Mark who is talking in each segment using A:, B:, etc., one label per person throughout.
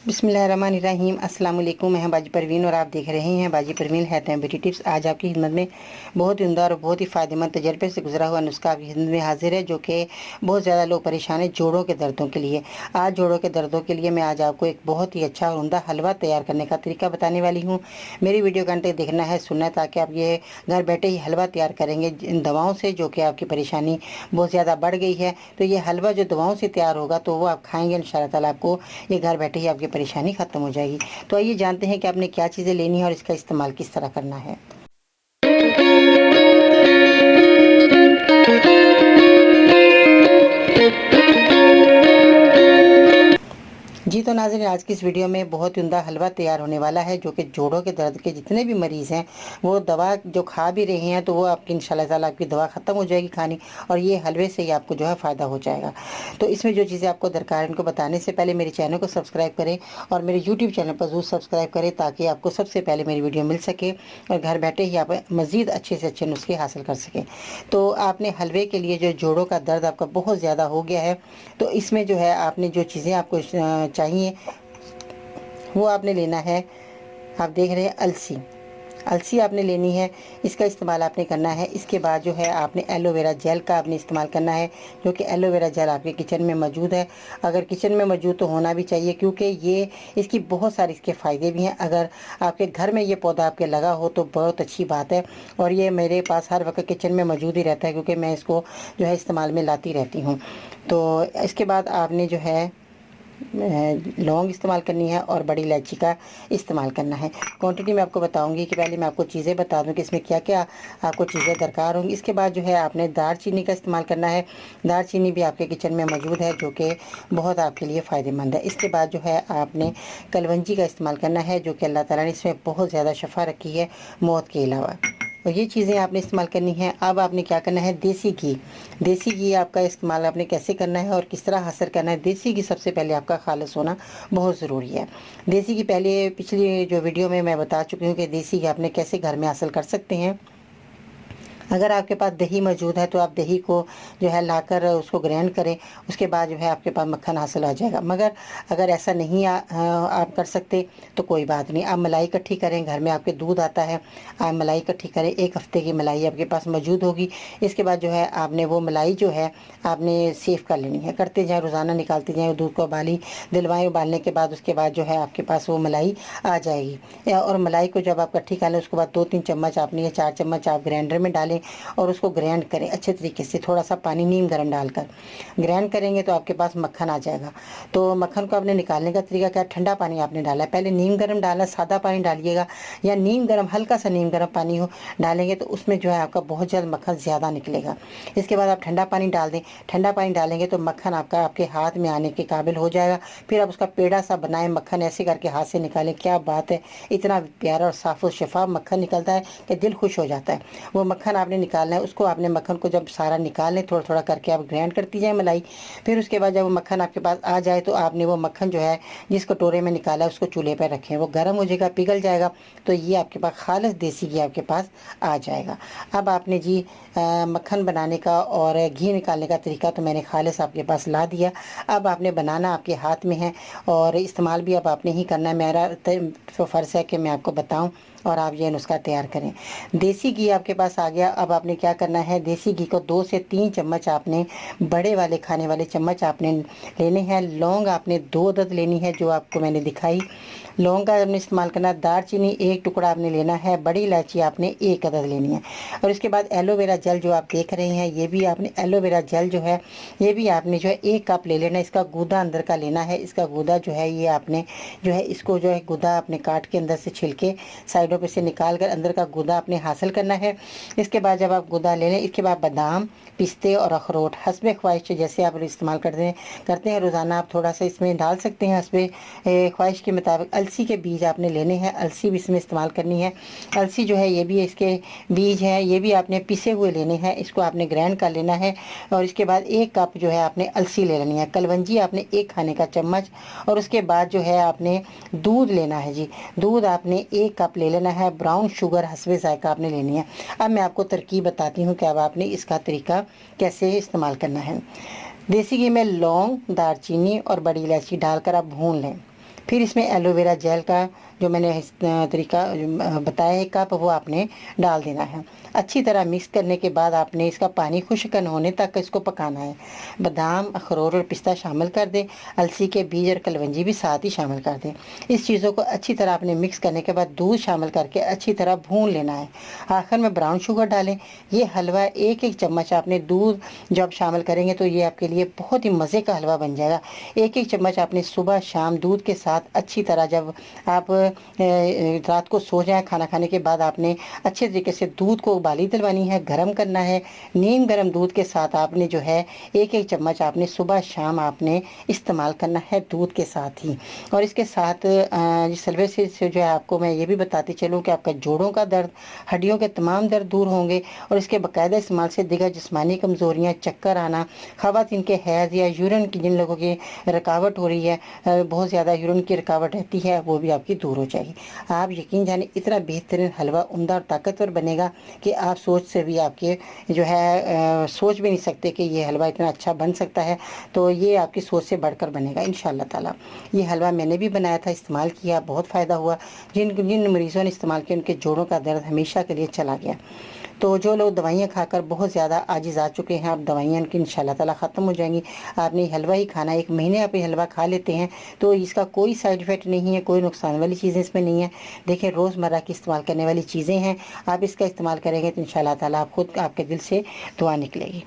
A: बिस्मिल्लाहिर्रहमानिर्रहीम अस्सलाम वालेकुम। मैं बाजी परवीन और आप देख रहे हैं बाजी Parveen health and beauty tips. आज आपकी खिदमत में बहुत ही उम्दा और बहुत ही फ़ायदेमंद तजर्बे से गुजरा हुआ नुस्खा आपकी खिदमत में हाजिर है, जो कि बहुत ज़्यादा लोग परेशान हैं जोड़ों के दर्दों के लिए। आज जोड़ों के दर्दों के लिए मैं आज आपको एक बहुत ही अच्छा और उम्दा हलवा तैयार करने का तरीका बताने वाली हूँ। मेरी वीडियो घंटे देखना है, सुनना है, ताकि आप ये घर बैठे ही हलवा तैयार करेंगे इन दवाओं से, जो कि आपकी परेशानी बहुत ज़्यादा बढ़ गई है। तो ये हलवा जो दवाओं से तैयार होगा तो वो आप खाएंगे इंशाअल्लाह ताला, आपको ये घर बैठे ही आपकी परेशानी ख़त्म हो जाएगी। तो आइए जानते हैं कि आपने क्या चीज़ें लेनी है और इसका इस्तेमाल किस तरह करना है। जी तो नाज़रीन, आज की इस वीडियो में बहुत ही उम्दा हलवा तैयार होने वाला है, जो कि जोड़ों के दर्द के जितने भी मरीज़ हैं वो दवा जो खा भी रहे हैं तो वो आपकी इंशाल्लाह ताला आपकी दवा ख़त्म हो जाएगी खानी, और ये हलवे से ही आपको जो है फ़ायदा हो जाएगा। तो इसमें जो चीज़ें आपको दरकार है, इनको बताने से पहले मेरे चैनल को सब्सक्राइब करें और मेरे यूट्यूब चैनल पर ज़रूर सब्सक्राइब करें, ताकि आपको सबसे पहले मेरी वीडियो मिल सके और घर बैठे ही आप मज़ीद अच्छे से अच्छे नुस्खे हासिल कर सकें। तो आपने हलवे के लिए जो जोड़ों का दर्द आपका बहुत ज़्यादा हो गया है, तो इसमें जो है आपने जो चीज़ें आपको चाहिए वो आपने लेना है। आप देख रहे हैं अलसी, अलसी आपने लेनी है, इसका इस्तेमाल आपने करना है। इसके बाद जो है आपने एलोवेरा जेल का आपने इस्तेमाल करना है, जो कि एलोवेरा जेल आपके किचन में मौजूद है। अगर किचन में मौजूद तो होना भी चाहिए, क्योंकि ये इसकी बहुत सारे इसके फ़ायदे भी हैं। अगर आपके घर में ये पौधा आपके लगा हो तो बहुत अच्छी बात है, और ये मेरे पास हर वक्त किचन में मौजूद ही रहता है, क्योंकि मैं इसको जो है इस्तेमाल में लाती रहती हूँ। तो इसके बाद आपने जो है लौंग इस्तेमाल करनी है और बड़ी इलायची का इस्तेमाल करना है। क्वांटिटी मैं आपको बताऊंगी कि पहले मैं आपको चीज़ें बता दूं कि इसमें क्या क्या आपको चीज़ें दरकार होंगी। इसके बाद जो है आपने दालचीनी का इस्तेमाल करना है। दालचीनी भी आपके किचन में मौजूद है, जो कि बहुत आपके लिए फ़ायदेमंद है। इसके बाद जो है आपने कलवंजी का इस्तेमाल करना है, जो कि अल्लाह ताला ने इसमें बहुत ज़्यादा शफा रखी है मौत के अलावा। और ये चीज़ें आपने इस्तेमाल करनी है। अब आपने क्या करना है, देसी घी। देसी घी आपका इस्तेमाल आपने कैसे करना है और किस तरह हासिल करना है। देसी घी सबसे पहले आपका खालिस होना बहुत ज़रूरी है। देसी घी पहले पिछली जो वीडियो में मैं बता चुकी हूँ कि देसी घी आपने कैसे घर में हासिल कर सकते हैं। अगर आपके पास दही मौजूद है तो आप दही को जो है लाकर उसको ग्राइंड करें, उसके बाद जो है आपके पास मक्खन हासिल हो जाएगा। मगर अगर ऐसा नहीं आप कर सकते तो कोई बात नहीं, आप मलाई इकट्ठी करें। घर में आपके दूध आता है, आप मलाई इकट्ठी करें, 1 हफ्ते की मलाई आपके पास मौजूद होगी। इसके बाद जो है आपने वो मलाई जो है आपने सेव कर लेनी है। करते जाएँ, रोज़ाना निकालते जाएँ, दूध को उबाली दिलवाएँ। उबालने के बाद उसके बाद जो है आपके पास वो मलाई आ जाएगी। और मलाई को जब आप इकट्ठी कर लें, उसके बाद 2-3 चम्मच आपने या 4 चम्मच आप ग्राइंडर में डालें और उसको ग्राइंड करें अच्छे तरीके से। थोड़ा सा पानी नीम गर्म डालकर ग्राइंड करेंगे तो आपके पास मक्खन आ जाएगा। तो मक्खन को आपने निकालने का तरीका क्या, ठंडा पानी आपने डाला है। पहले नीम गर्म डालना, सादा पानी डालिएगा या नीम गर्म, हल्का सा नीम गर्म पानी हो डालेंगे तो उसमें जो है आपका बहुत ज़्यादा मक्खन ज़्यादा निकलेगा। इसके बाद आप ठंडा पानी डाल दें। ठंडा पानी डालेंगे तो मक्खन आपका आपके हाथ में आने के काबिल हो जाएगा। फिर आप उसका पेड़ा सा बनाएं, मक्खन ऐसे करके हाथ से निकालें। क्या बात है, इतना प्यारा और साफ़ और शफाफ मक्खन निकलता है कि दिल खुश हो जाता है। वो मक्खन आपने निकालना है। उसको आपने मक्खन को जब सारा निकाल लें, थोड़ा थोड़ा करके आप ग्राइंड करती जाए मलाई। फिर उसके बाद जब वो मक्खन आपके पास आ जाए तो आपने वो मक्खन जो है जिस कटोरे में निकाला है उसको चूल्हे पर रखें। वो गर्म हो जाएगा, पिघल जाएगा, तो ये आपके पास खालिस देसी घी आपके पास आ जाएगा। अब आपने जी मक्खन बनाने का और घी निकालने का तरीका तो मैंने खालिस आपके पास ला दिया। अब आपने बनाना आपके हाथ में है और इस्तेमाल भी अब आपने ही करना है। मेरा फ़र्ज़ है कि मैं आपको बताऊं और आप ये नुस्खा तैयार करें। देसी घी आपके पास आ गया। अब आपने क्या करना है, देसी घी को 2 से 3 चम्मच आपने बड़े वाले खाने वाले चम्मच आपने लेने हैं। लौंग आपने 2 अदद लेनी है, जो आपको मैंने दिखाई। लौंग का आपने इस्तेमाल करना है। दालचीनी 1 टुकड़ा आपने लेना है। बड़ी इलायची आपने 1 अदद लेनी है। और इसके बाद एलोवेरा जेल जो आप देख रहे हैं, ये भी आपने एलोवेरा जेल जो है ये भी आपने जो है 1 कप ले लेना है। इसका गूदा अंदर का लेना है। इसका गूदा जो है ये आपने जो है इसको जो है गूदा आपने काट के अंदर से छिलके साइडों पे से निकाल कर अंदर का गूदा आपने हासिल करना है। इसके बाद जब आप गूदा ले लें, इसके बाद बादाम, पिस्ते और अखरोट हस्बे ख्वाहिश जैसे आप इस्तेमाल करते हैं रोज़ाना, आप थोड़ा सा इसमें डाल सकते हैं हस्बे ख्वाहिश के मुताबिक। अलसी के बीज आपने लेने हैं, अलसी भी इसमें इस्तेमाल करनी है। अलसी जो है ये भी इसके बीज हैं, ये भी आपने पिसे हुए लेने हैं। इसको आपने ग्राइंड कर लेना है। और इसके बाद 1 कप जो है आपने अलसी ले लेनी है। कलवंजी आपने 1 खाने का चम्मच। और उसके बाद जो है आपने दूध लेना है जी, दूध आपने 1 कप ले लेना है। ब्राउन शुगर हस्बे ज़ायका आपने लेनी है। अब मैं आपको तरकीब बताती हूँ कि अब आपने इसका तरीका कैसे इस्तेमाल करना है। देसी घी में लौंग, दालचीनी और बड़ी इलायची डालकर आप भून लें। फिर इसमें एलोवेरा जेल का जो मैंने तरीका बताया है कप, वो आपने डाल देना है। अच्छी तरह मिक्स करने के बाद आपने इसका पानी खुश्क होने तक इसको पकाना है। बादाम, अखरोट और पिस्ता शामिल कर दें। अलसी के बीज और कलवंजी भी साथ ही शामिल कर दें। इस चीज़ों को अच्छी तरह आपने मिक्स करने के बाद दूध शामिल करके अच्छी तरह भून लेना है। आखिर में ब्राउन शुगर डालें। ये हलवा एक एक चम्मच आपने दूध जब शामिल करेंगे तो ये आपके लिए बहुत ही मज़े का हलवा बन जाएगा। एक एक चम्मच आपने सुबह शाम दूध के साथ अच्छी तरह, जब आप रात को सो जाएं खाना खाने के बाद, आपने अच्छे तरीके से दूध को उबाली दिलवानी है, गर्म करना है। नीम गर्म दूध के साथ आपने जो है एक एक चम्मच आपने सुबह शाम आपने इस्तेमाल करना है दूध के साथ ही। और इसके साथ इस हलवे से जो है आपको मैं ये भी बताती चलूँ कि आपका जोड़ों का दर्द, हड्डियों के तमाम दर्द दूर होंगे। और इसके बाकायदा इस्तेमाल से दीगर जिस्मानी कमज़ोरियाँ, चक्कर आना, ख़वातीन के हैज़ या यूरिन की जिन लोगों की रुकावट हो रही है, बहुत ज़्यादा यूरिन की रुकावट रहती है, वो भी आपकी दूर हो जाएगी। आप यकीन जाने इतना बेहतरीन हलवा उम्दा और ताकतवर बनेगा कि आप सोच से भी आपके जो है सोच भी नहीं सकते कि ये हलवा इतना अच्छा बन सकता है। तो ये आपकी सोच से बढ़कर बनेगा इंशाअल्लाह ताला। ये हलवा मैंने भी बनाया था, इस्तेमाल किया, बहुत फ़ायदा हुआ। जिन जिन मरीज़ों ने इस्तेमाल किया उनके जोड़ों का दर्द हमेशा के लिए चला गया। तो जो लोग दवाइयाँ खाकर बहुत ज़्यादा आजिज़ आ चुके हैं, अब दवाइयाँ उनकी इंशाअल्लाह ताला ख़त्म हो जाएंगी। आपने हलवा ही खाना, 1 महीने आप ये हलवा खा लेते हैं तो इसका कोई साइड इफ़ेक्ट नहीं है, कोई नुकसान वाली चीज़ें इसमें नहीं है। देखिए, रोज़मर्रा की इस्तेमाल करने वाली चीज़ें हैं, आप इसका इस्तेमाल करेंगे तो इंशाअल्लाह ताला आप खुद आपके दिल से दुआ निकलेगी।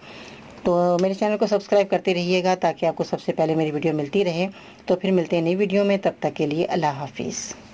A: तो मेरे चैनल को सब्सक्राइब करते रहिएगा ताकि आपको सबसे पहले मेरी वीडियो मिलती रहे। तो फिर मिलते हैं नई वीडियो में, तब तक के लिए अल्लाह हाफिज़।